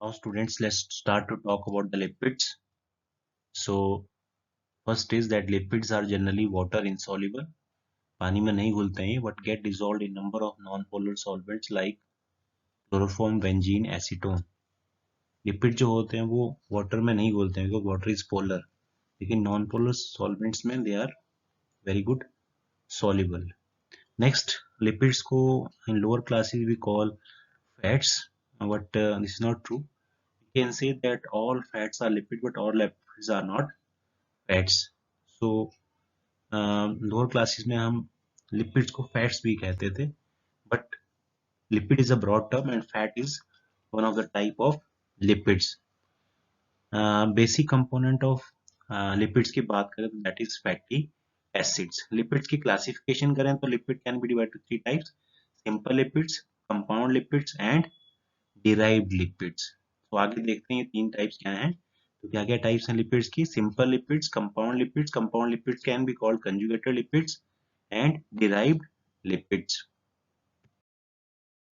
Now students, let's start to talk about the lipids. So first is that lipids are generally water insoluble. पानी में नहीं घुलते हैं but get dissolved in number of non-polar solvents like chloroform, benzene, acetone. Lipid जो होते हैं वो water में नहीं घुलते हैं क्योंकि वाटर इज पोलर, लेकिन नॉन पोलर सॉल्वेंट्स में they are very good soluble. Next, lipids को in lower classes we call fats, but this is not true. We can say that all fats are lipid, but all lipids are not fats. So lower classes में हम lipids को fats भी कहते थे, but lipid is a broad term and fat is one of the type of lipids. Basic component of lipids की बात करें तो that is fatty acids. Lipids की क्लासिफिकेशन करें तो lipid can be divided to three types: simple lipids, compound lipids and derived lipids. तो आगे देखते हैं ये तीन टाइप्स क्या हैं. तो क्या क्या टाइप्स हैं लिपिड्स की? Simple lipids, compound lipids. Compound lipids can be called conjugated lipids and derived lipids.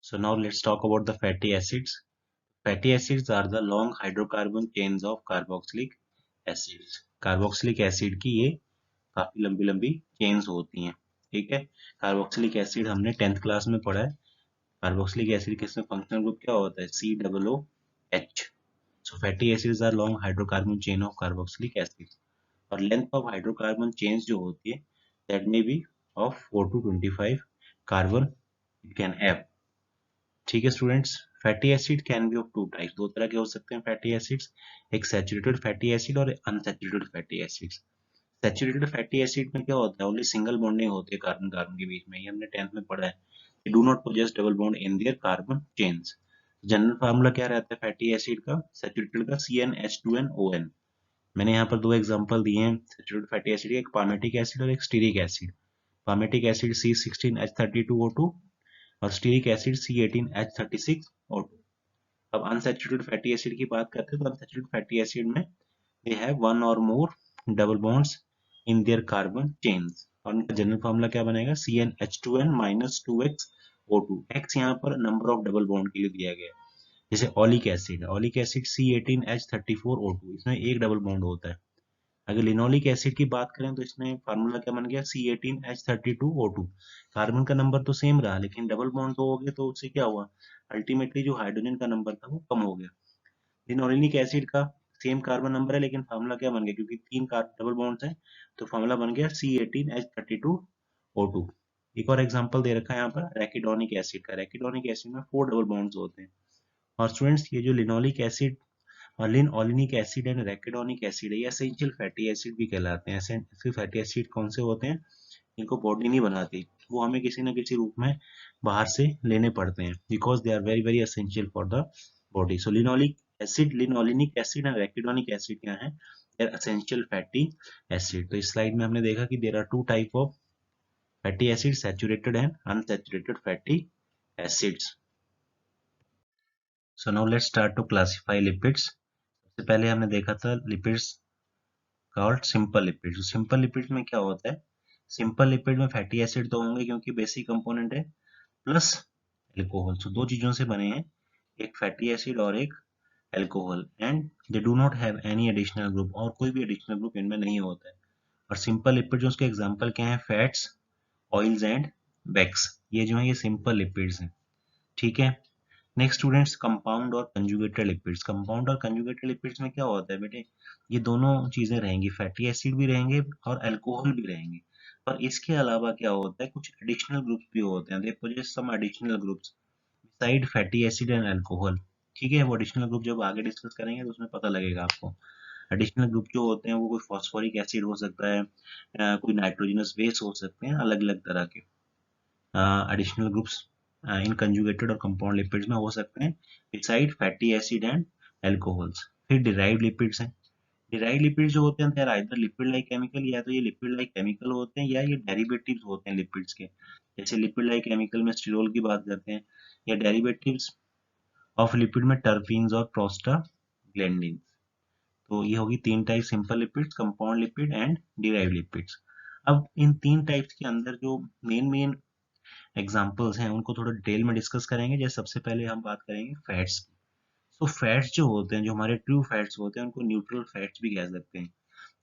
So now let's talk about the fatty acids. Fatty acids are the long hydrocarbon chains of carboxylic acids. Carboxylic acid की ये काफी लंबी लंबी chains होती हैं. ठीक है, carboxylic acid हमने 10th क्लास में पढ़ा है. कार्बोक्सिलिक एसिड के इसमें फंक्शनल ग्रुप क्या होता है? COOH. So fatty acids are long hydrocarbon chain of carboxylic acids. और length of hydrocarbon chains जो होती है that may be of 4 to 25 carbon it can have. ठीक है students, fatty acid can be of two types. दो तरह के हो सकते हैं फैटी एसिड्स, एक सैचुरेटेड फैटी एसिड और unsaturated fatty acids. Saturated fatty acid में क्या होता है? ओनली सिंगल बॉन्डिंग होती है कार्बन कार्बन के बीच में. ये हमने 10th में पढ़ा है. They do not possess double bond in their carbon chains. General formula क्या रहता है फैटी एसिड का? सैचुरेटेड का CnH2nOn. मैंने यहाँ पर दो एग्जांपल दिए हैं सैचुरेटेड फैटी एसिड, एक पामेटिक एसिड और एक stearic acid. Palmitic acid C16H32O2 और स्टीरिक एसिड C18H36O2. अब अनसैचुरेटेड फैटी एसिड की बात करते हैं तो अनसैचुरेटेड फैटी एसिड में दे have one or more double bonds in their carbon chains. और उनका जनरल फॉर्मूला क्या बनेगा? CnH2n - 2xO2. x यहाँ पर नंबर ऑफ डबल बॉन्ड के लिए दिया गया है. जैसे oleic acid, oleic acid C18H34O2, इसमें एक डबल बॉन्ड होता है. अगर लिनोलिक एसिड की बात करें तो इसमें फार्मूला क्या बन गया? C18H32O2. कार्बन का नंबर तो सेम रहा लेकिन डबल बॉन्ड तो हो गया, तो उससे क्या हुआ? अल्टीमेटली जो हाइड्रोजन का नंबर था वो कम हो गया. लिनोलिक एसिड का सेम कार्बन नंबर है लेकिन फार्मूला क्या बन गया? क्योंकि तीन डबल बॉन्ड्स हैं तो फार्मूला बन गया C18H32O2. एक और एग्जांपल दे रखा है यहाँ पर रैकिडोनिक एसिड का. रैकिडोनिक एसिड में 4 डबल बॉन्ड्स होते हैं. और स्टूडेंट्स, ये जो linoleic acid, linolenic acid and arachidonic acid है, ये एसेंशियल फैटी एसिड भी कहलाते हैं. एसेंशियल फैटी एसिड कौन से होते हैं? इनको बॉडी नहीं बनाती, वो हमें किसी न किसी रूप में बाहर से लेने पड़ते हैं because they are very very essential for the body. So linoleic acid, linolenic acid and arachidonic acid क्या है? They are essential fatty acid. तो इस स्लाइड में हमने देखा कि there are two type of fatty acid, saturated and unsaturated fatty acids. So now let's start to classify lipids. सबसे पहले हमने देखा था lipids called simple lipid. Simple lipid में क्या होता है? सिंपल लिपिड में फैटी एसिड तो होंगे क्योंकि बेसिक कंपोनेंट है, प्लस एल्कोहल. सो दो चीजों से बने हैं, एक फैटी एसिड और एक alcohol. And they do not have any additional group, और कोई भी एडिशनल ग्रुप इनमें नहीं होता है. और सिंपल लिपिड जो उसके एग्जांपल क्या है? Fats, oils and wax. ये जो है ये सिंपल लिपिड्स हैं. ठीक है. नेक्स्ट स्टूडेंट्स, कंपाउंड और कंजुगेटेड लिपिड्स. कंपाउंड और कंजुगेटेड लिपिड्स में क्या होता है बेटे? ये दोनों चीजें रहेंगी, फैटी एसिड भी रहेंगे और अल्कोहल भी रहेंगे. पर इसके अलावा क्या होता है? कुछ एडिशनल ग्रुप्स भी होते हैं. They possess some additional groups beside fatty acid and alcohol. ठीक है, वो एडिशनल ग्रुप जब आगे डिस्कस करेंगे तो उसमें पता लगेगा आपको. एडिशनल ग्रुप जो होते हैं वो कोई फॉस्फोरिक एसिड हो सकता है, कोई नाइट्रोजनस बेस हो सकते हैं, अलग अलग तरह के एडिशनल ग्रुप्स इन कंजुगेटेड और कंपाउंड लिपिड्स में हो सकते हैं beside fatty acid and alcohols. फिर डिराइव्ड लिपिड्स हैं. डिराइव्ड लिपिड्स जो होते हैं they are either lipid like chemical, या तो ये लिपिड लाइक केमिकल होते हैं या ये डेरिवेटिव्स होते हैं लिपिड्स के. जैसे लिपिड लाइक केमिकल में स्टिरोल की बात करते हैं, या डेरिवेटिव्स ऑफ लिपिड में टर्पीन्स और प्रोस्टाग्लैंडिन्स. तो ये होगी तीन type: simple lipids, compound lipid and derived lipids. अब इन तीन टाइप्स के अंदर जो मेन मेन एग्जाम्पल्स हैं उनको थोड़ा डिटेल में डिस्कस करेंगे. जैसे सबसे पहले हम बात करेंगे फैट्स की. तो फैट्स जो होते हैं, जो हमारे ट्रू फैट्स होते हैं, उनको न्यूट्रल फैट्स भी कह सकते हैं।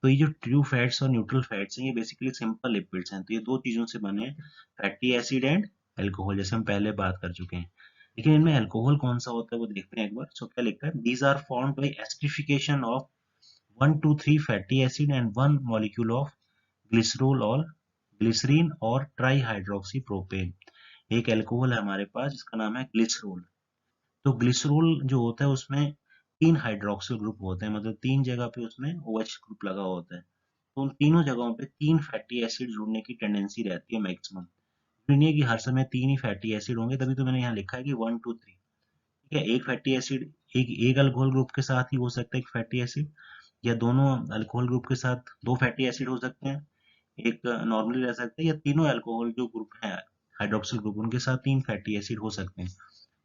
तो ये जो ट्रू फैट्स और न्यूट्रल फैट्स हैं, ये बेसिकली सिंपल लिपिड्स हैं। तो ये दो चीजों से बने हैं, फैटी एसिड एंड अल्कोहल, जैसे हम पहले बात कर चुके हैं। लेकिन इनमें अल्कोहल कौन सा होता है वो देखते हैं एक बार। सो क्या लिखा है, these are formed by esterification of 1 to 3 fatty acid and one molecule of glycerol और ग्लिसरीन और ट्राईहाइड्रोक्सी प्रोपेन। एक अल्कोहल है हमारे पास जिसका नाम है ग्लिसरोल। तो ग्लिसरोल जो होता है उसमें 3 हाइड्रोक्सिल ग्रुप होते हैं, मतलब 3 जगह पे उसमें OH ग्रुप लगा होता है। तो उन तीनों जगहों पे 3 फैटी एसिड जुड़ने की टेंडेंसी रहती है मैक्सिमम। नहीं है कि हर समय 3 ही फैटी एसिड होंगे, तभी तो मैंने यहाँ लिखा है कि 1 to 3। ठीक है, एक फैटी एसिड एक अल्कोहल ग्रुप के साथ ही हो सकता है एक फैटी एसिड, या दोनों अल्कोहल ग्रुप के साथ 2 फैटी एसिड हो सकते हैं, एक नॉर्मली रह सकते हैं, या तीनों अल्कोहल जो ग्रुप है हाइड्रोक्सिल ग्रुप उनके साथ 3 फैटी एसिड हो सकते हैं।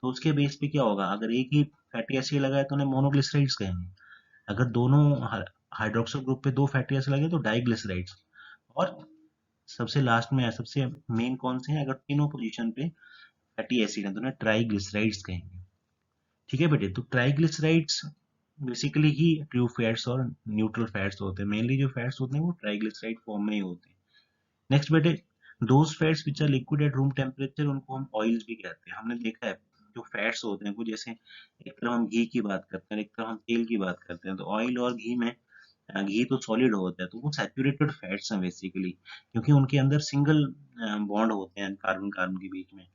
तो उसके बेस पे क्या होगा, अगर एक ही फैटी एसिड लगा है तो उन्हें मोनोग्लिसराइड्स कहेंगे। अगर दोनों हाइड्रोक्सिल ग्रुप पे 2 फैटी एसिड लगे तो डाइग्लिसराइड्स। और सबसे लास्ट में है, सबसे मेन कौन से हैं, अगर तीनों पोजीशन पे फैटी एसिड है तो उन्हें ट्राइग्लिसराइड्स कहेंगे। ठीक है बेटे, तो ट्राइग्लिसराइड्स बेसिकली ही ट्रू फैट्स और न्यूट्रल फैट्स होते हैं। मेनली जो फैट्स होते हैं वो ट्राइग्लिसराइड फॉर्म में ही होते हैं। नेक्स्ट बेटे, those fats which are liquid at room temperature उनको हम ऑयल्स भी कहते हैं। हमने देखा है जो फैट्स होते हैं वो, जैसे एक तरफ हम घी की बात करते हैं, एक तरफ हम तेल की बात करते हैं। तो ऑयल और घी में घी तो सॉलिड होता है, तो वो सैचुरेटेड फैट्स हैं बेसिकली, क्योंकि उनके अंदर सिंगल बॉन्ड होते हैं कार्बन कार्बन के बीच में।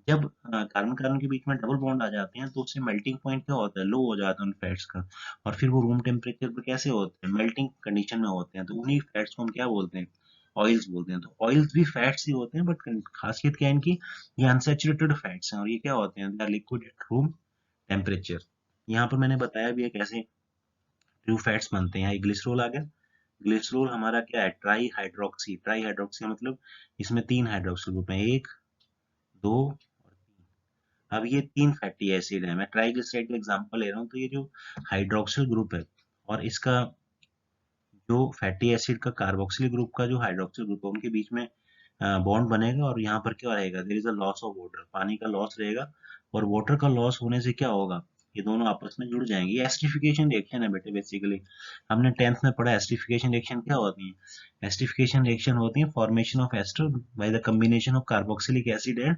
जब कार्बन कार्बन के बीच में डबल बॉन्ड आ जाते हैं तो उससे मेल्टिंग पॉइंट क्या होता है, लो हो जाता है उन फैट्स का। और फिर वो रूम टेम्परेचर पर कैसे होते हैं, मेल्टिंग कंडीशन में होते हैं। तो उन्हीं फैट्स को हम क्या बोलते हैं, ऑयल्स बोलते हैं। तो ऑयल्स भी फैट्स ही होते हैं, बट खासियत क्या है इनकी, ये अनसैचुरेटेड फैट्स हैं और ये क्या होते हैं, they are liquid at room temperature. यहाँ पर मैंने बताया भी है कैसे ट्रू फैट्स बनते हैं। ग्लिसरॉल आ गया। ग्लिसरॉल हमारा क्या है, ट्राई हाइड्रोक्सी। ट्राई हाइड्रोक्सी मतलब इसमें 3 हाइड्रोक्सिल ग्रुप है, 1 2 और 3। अब ये 3 फैटी एसिड है, मैं ट्राइग्लिसराइड का एग्जांपल ले रहा हूँ। तो ये जो हाइड्रोक्सिल ग्रुप है और इसका जो फैटी एसिड का कार्बोक्सिल ग्रुप का जो हाइड्रोक्सिल ग्रुप है, उनके बीच में बॉन्ड बनेगा और यहाँ पर क्या रहेगा, there is a loss of water, पानी का लॉस रहेगा। और वाटर का लॉस होने से क्या होगा, ये दोनों आपस में जुड़ जाएंगे। ये एस्टरिफिकेशन रिएक्शन है बेटे बेसिकली। हमने 10th में पढ़ा एस्टरिफिकेशन रिएक्शन क्या होती है। एस्टरिफिकेशन रिएक्शन होती है formation of ester by the combination of carboxylic acid and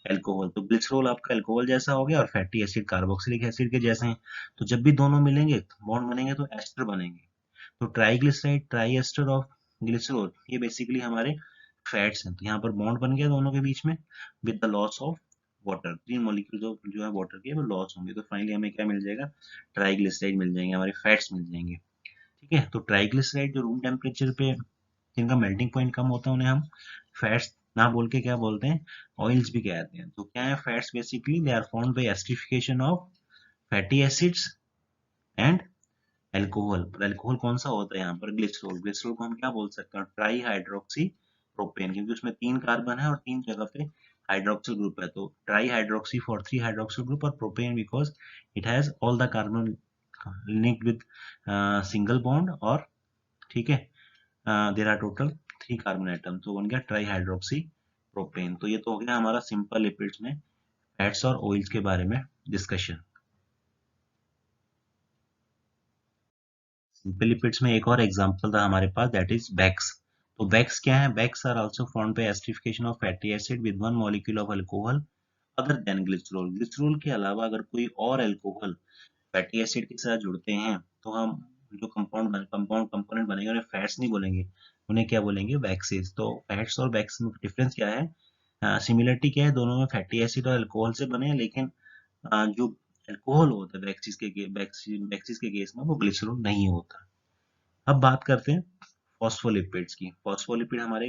alcohol. तो ग्लिसरॉल आपका अल्कोहल जैसा हो गया और फैटी एसिड कार्बोक्सिलिक एसिड के जैसे हैं। तो जब भी दोनों मिलेंगे बॉन्ड बनेंगे तो एस्टर बनेंगे। तो triglyceride, tri ester of glycerol, ये बेसिकली हमारे फैट्स हैं। तो यहाँ पर बॉन्ड बन गया दोनों के बीच में with the loss of water. 3 molecule जो है वाटर के वो लॉस होंगे, तो फाइनली हमें क्या मिल जाएगा, ट्राइग्लिसराइड मिल जाएंगे, हमारे फैट्स मिल जाएंगे। ठीक है, तो ट्राइग्लिसराइड जो रूम टेम्परेचर पे जिनका मेल्टिंग पॉइंट कम होता है उन्हें हम फैट्स ना बोल के क्या बोलते हैं, ऑयल्स भी कहते हैं। तो क्या है fats, basically they are formed by esterification of fatty acids and alcohol. पर अल्कोहल कौन सा होता है यहाँ पर, ग्लिसरॉल। ग्लिसरॉल को हम क्या बोल सकते हैं, ट्राई हाइड्रोक्सी प्रोपेन, क्योंकि उसमें 3 कार्बन है और 3 जगह पे हाइड्रोक्सिल ग्रुप है। तो tri hydroxy for 3 hydroxyl group, और propane because it has all the carbon linked with single bond. और ठीक है, there are total 3 carbon atom, तो बन गया ट्राई हाइड्रोक्सी प्रोपेन। तो ये तो हो गया हमारा सिंपल लिपिड्स में फैट्स और ऑयल्स के बारे में डिस्कशन। सिंपल लिपिड्स में एक और एग्जांपल था हमारे पास, दैट इज बैक्स। तो बैक्स क्या है, waxes are also formed by esterification of fatty acid with one molecule of alcohol other than glycerol. Glycerol के अलावा अगर कोई और अल्कोहल फैटी एसिड के साथ जुड़ते हैं तो हम जो कंपाउंड कंपोनेंट बनेंगे उन्हें फैट्स नहीं बोलेंगे, उन्हें क्या बोलेंगे, वैक्सेस। तो फैट्स और वैक्स में डिफरेंस क्या है, सिमिलरिटी क्या है, दोनों में फैटी एसिड और अल्कोहल से बने हैं, लेकिन जो अल्कोहल होता है वैक्सीज के केस में वो ग्लिसरॉल नहीं होता। अब बात करते हैं फॉस्फोलिपिड्स की। फॉस्फोलिपिड हमारे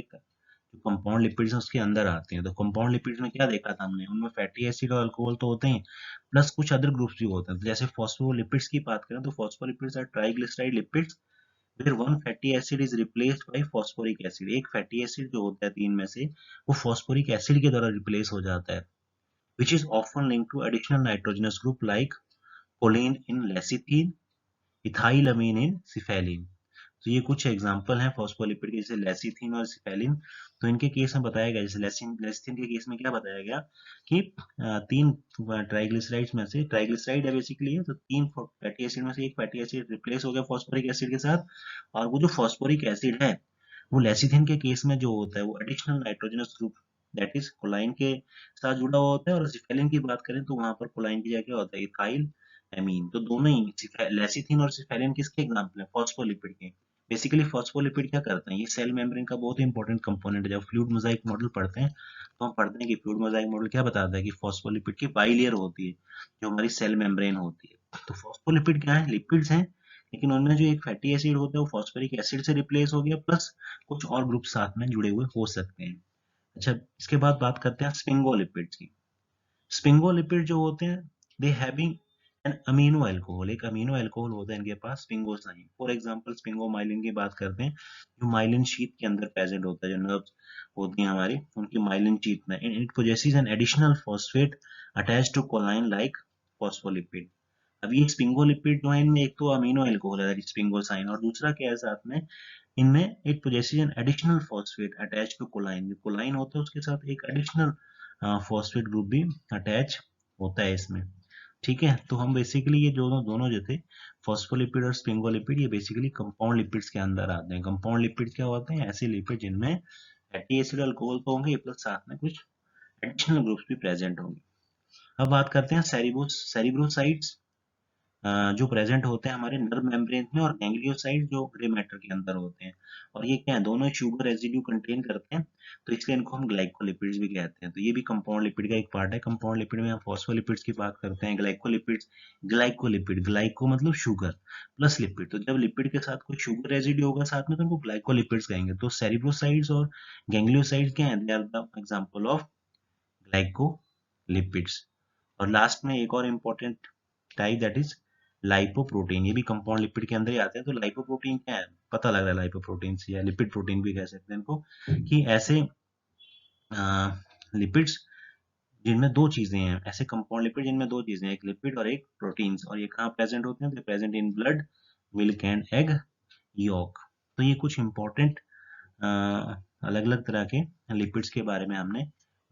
जो कंपाउंड लिपिड्स हैं उसके अंदर आते हैं। तो कंपाउंड लिपिड्स में क्या देखा था हमने, उनमें फैटी एसिड और अल्कोहल तो होते हैं, प्लस कुछ अदर ग्रुप्स भी होते हैं। तो जैसे फॉस्फोलिपिड्स की बात करें तो phospholipids are triglyceride lipids where one fatty acid is replaced by phosphoric acid. एक फैटी एसिड जो होता है 3 में से वो फॉस्फोरिक एसिड के द्वारा रिप्लेस हो जाता है, which is often linked to additional nitrogenous group like choline in lecithin, ethylamine in cephalin। तो ये कुछ एग्जांपल हैं फॉस्फोलिपिड के, जैसे लेसिथिन और सिफेलिन। तो इनके केस में बताया गया, जैसे लेसिथिन के केस में क्या बताया गया कि तीन ट्राइग्लिसराइड्स में से, ट्राइग्लिसराइड है बेसिकली है, तो तीन फैटी एसिड में से एक फैटी एसिड रिप्लेस हो गया फॉस्फोरिक एसिड के साथ, और वो जो फॉस्फोरिक एसिड है वो लेसिथिन के केस में जो होता है वो additional nitrogenous group that is कोलाइन के साथ जुड़ा हुआ होता है, और सिफेलिन की बात करें तो वहां पर कोलाइन की जगह होता है इथाइल एमीन। तो दोनों ही लेसिथिन और सिफेलिन किसके एग्जांपल है? फॉस्फोलिपिड के। बेसिकली फॉस्फोलिपिड क्या करते हैं, ये सेल मेम्ब्रेन का बहुत ही इंपॉर्टेंट कंपोनेंट है। जब फ्लूइड मोजाइक मॉडल पढ़ते हैं तो हम पढ़ते हैं कि फ्लूइड मोजाइक मॉडल क्या बताता है कि फॉस्फोलिपिड की बाइलेयर होती है जो हमारी सेल मेम्ब्रेन होती है। तो फॉस्फोलिपिड क्या है? लिपिड्स हैं, लेकिन उनमें जो एक फैटी एसिड होता है वो फॉस्फोरिक एसिड से रिप्लेस हो गया, प्लस कुछ और ग्रुप साथ में जुड़े हुए हो सकते हैं। अच्छा, इसके बाद बात करते हैं स्फिंगोलिपिड्स की। स्फिंगोलिपिड जो होते हैं they having an amino alcohol, एक अमीनो अल्कोहल होता है इनके पास स्फिंगोसाइन। फॉर एग्जांपल स्फिंगोमाइलिन की बात करते हैं, जो माइलिन शीथ के अंदर प्रेजेंट होता है, जो नर्व्स होती हैं हमारी उनकी माइलिन शीथ में, it possesses an additional phosphate attached to choline like phospholipid. अब ये स्फिंगोलिपिड जो है इनमें एक तो अमीनो अल्कोहल है स्फिंगोसाइन, और दूसरा क्या है साथ में इनमें it possesses an additional phosphate attached to choline, जो कोलाइन होता है उसके साथ एक एडिशनल फॉस्फेट ग्रुप भी अटैच होता है इसमें। ठीक है, तो हम बेसिकली ये दोनों दोनों जो थे फॉस्फोलिपिड और स्फिंगोलिपिड, ये बेसिकली कंपाउंड लिपिड्स के अंदर आते हैं। कंपाउंड लिपिड क्या होते हैं? ऐसे लिपिड जिनमें फैटी एसिड अल्कोहल तो होंगे प्लस साथ में कुछ एडिशनल ग्रुप्स भी प्रेजेंट होंगे। अब बात करते हैं सेरिब्रोसाइट्स जो प्रेजेंट होते हैं हमारे नर्व मेम्ब्रेन में, और गैंग्लियोसाइड जो ग्रे मैटर के अंदर होते हैं। और ये क्या है? दोनों शुगर रेजिड्यू कंटेन करते हैं, तो इसलिए इनको हम ग्लाइकोलिपिड्स भी कहते हैं। तो ये भी कंपाउंड लिपिड का एक पार्ट है। कंपाउंड लिपिड में हम फॉस्फोलिपिड्स की बात करते हैं, ग्लाइकोलिपिड्स, ग्लाइकोलिपिड, ग्लाइको मतलब शुगर प्लस लिपिड, तो जब लिपिड के साथ कोई शुगर रेजिड्यू होगा साथ में तो उनको ग्लाइकोलिपिड्स कहेंगे। तो सेरिब्रोसाइड्स और गैंग्लियोसाइड्स क्या है? They are the example of glycolipids. और लास्ट में एक और important type that is lipoprotein, ये भी कंपाउंड लिपिड के अंदर ही आते हैं। तो लाइपोप्रोटीन क्या है? पता लग रहा है लाइपोप्रोटीन से, या लिपिड प्रोटीन भी कह सकते हैं इनको, कि ऐसे लिपिड्स जिनमें दो चीजें हैं, ऐसे कंपाउंड लिपिड जिनमें दो चीजें हैं, एक लिपिड और एक प्रोटीन्स, और ये कहाँ प्रेजेंट होते हैं? Present in blood, milk and egg York. तो ये कुछ इंपॉर्टेंट अलग अलग तरह के लिपिड्स के बारे में हमने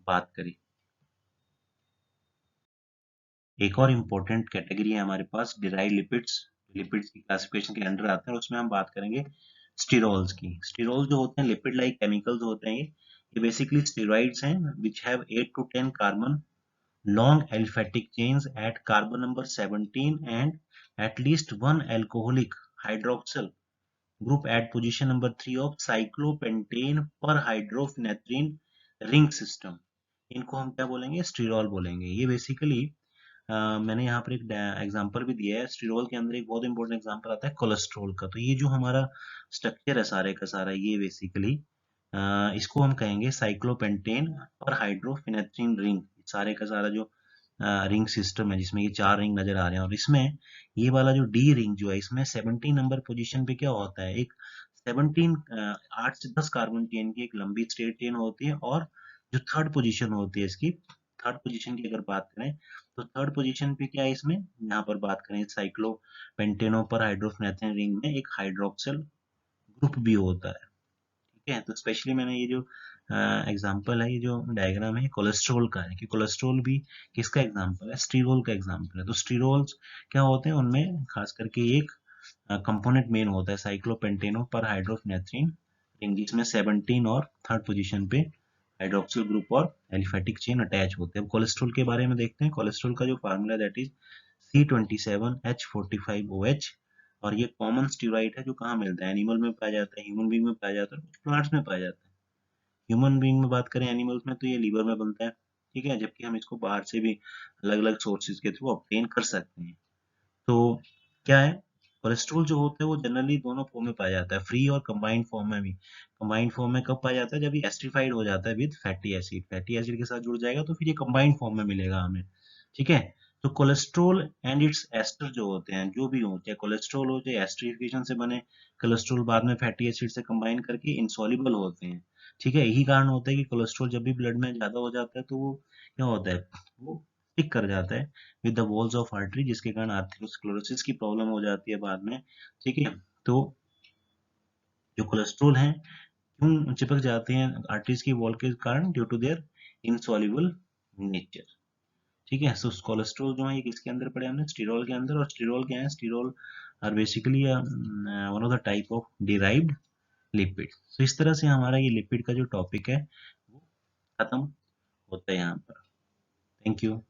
बात करी। एक और इम्पोर्टेंट कैटेगरी है हमारे पास डिराइव्ड लिपिड्स, लिपिड्स की क्लासिफिकेशन के अंडर आते हैं, उसमें हम बात करेंगे स्टीरोल्स की। स्टीरोल्स जो होते हैं लिपिड लाइक केमिकल्स होते हैं, ये बेसिकली स्टेरॉइड्स हैं which have 8 to 10 carbon long aliphatic chains at carbon number 17 and at least one alcoholic hydroxyl group at position number 3 of cyclopentane per hydrophenethrin ring system। इनको हम क्या बोलेंगे? स्टीरॉल बोलेंगे। ये बेसिकली मैंने यहाँ पर एक एग्जांपल भी दिया है। स्टीरोल के अंदर एक बहुत इंपॉर्टेंट एग्जांपल आता है कोलेस्ट्रॉल का। तो ये जो हमारा स्ट्रक्चर है सारे का सारा, ये बेसिकली इसको हम कहेंगे साइक्लोपेंटेन और हाइड्रोफिनेथ्रिन रिंग, सारे का सारा जो रिंग सिस्टम है जिसमें ये 4 रिंग नजर आ रहे हैं। और इसमें ये वाला जो डी रिंग जो है, इसमें 17 नंबर पोजीशन पे क्या होता है? एक 17 8 से 10 कार्बन चेन की एक लंबी स्ट्रेट चेन होती है, और जो थर्ड पोजीशन होती है इसकी, थर्ड पोजीशन की अगर बात करें तो थर्ड पोजीशन पे क्या है इसमें, यहाँ पर बात करें साइक्लो पेंटेनो पर हाइड्रोफिनेथ्रिन रिंग में एक हाइड्रोक्सिल ग्रुप भी होता है। ठीक है, तो स्पेशली मैंने ये जो एग्जांपल है, ये जो डायग्राम है कोलेस्ट्रॉल का है, कि कोलेस्ट्रॉल भी किसका एग्जांपल है? स्टीरोल का एग्जांपल है। तो स्टीरोल्स क्या होते हैं? उनमें खास करके एक कंपोनेंट मेन होता है साइक्लोपेंटेनो पर हाइड्रोफिनेथ्रिन रिंग, जिसमें 17 और थर्ड पोजीशन पे हाइड्रोक्सिल ग्रुप और एलिफेटिक चेन अटैच होते हैं। अब कोलेस्ट्रॉल के बारे में देखते हैं। कोलेस्ट्रॉल का जो फार्मूला दैट इज C27H45OH, और ये कॉमन स्टीरॉइड है जो कहाँ मिलता है? एनिमल में पाया जाता है, ह्यूमन बींग में पाया जाता है, कुछ प्लांट्स में पाया जाता है। ह्यूमन बींग में बात करें एनिमल्स में तो ये लीवर में बनता है। ठीक है, जबकि हम इसको बाहर से भी अलग अलग सोर्सेज के थ्रू ऑब्टेन कर सकते हैं। तो क्या है? कोलेस्ट्रॉल जो होता है वो जनरली दोनों फॉर्म में पाया जाता है, फ्री और कंबाइंड फॉर्म में भी। कंबाइंड फॉर्म में कब पाया जाता है? जब ये एस्टरीफाइड हो जाता है with fatty acid, fatty acid के साथ जुड़ जाएगा तो फिर ये कंबाइंड फॉर्म में मिलेगा हमें। ठीक है, तो कोलेस्ट्रॉल एंड इट्स एस्टर जो होते हैं, जो भी हो, चाहे कोलेस्ट्रॉल हो चाहे एस्टरीफिकेशन से बने कोलेस्ट्रॉल, बाद में फैटी एसिड से कंबाइन करके इनसॉल्युबल होते हैं। ठीक है, यही कारण होता है कि कोलेस्ट्रॉल जब भी ब्लड में ज्यादा हो जाता है तो वो क्या होता है? वो स्टिक कर जाता है with the walls of artery, जिसके कारण आर्थेरोस्क्लेरोसिस की प्रॉब्लम हो जाती है बाद में। ठीक है, तो जो कोलेस्ट्रोल हैं क्यों चिपक जाते हैं आर्टरीज की वॉल के कारण? Due to their insoluble nature. ठीक है, सो कोलेस्ट्रॉल जो है ये किसके अंदर पड़े हमने? स्टीरोल के अंदर। और स्टीरोल क्या है? Sterol are basically one of the type of derived lipid. तो इस तरह से हमारा ये लिपिड का जो टॉपिक है वो खत्म होता है यहाँ पर। Thank you.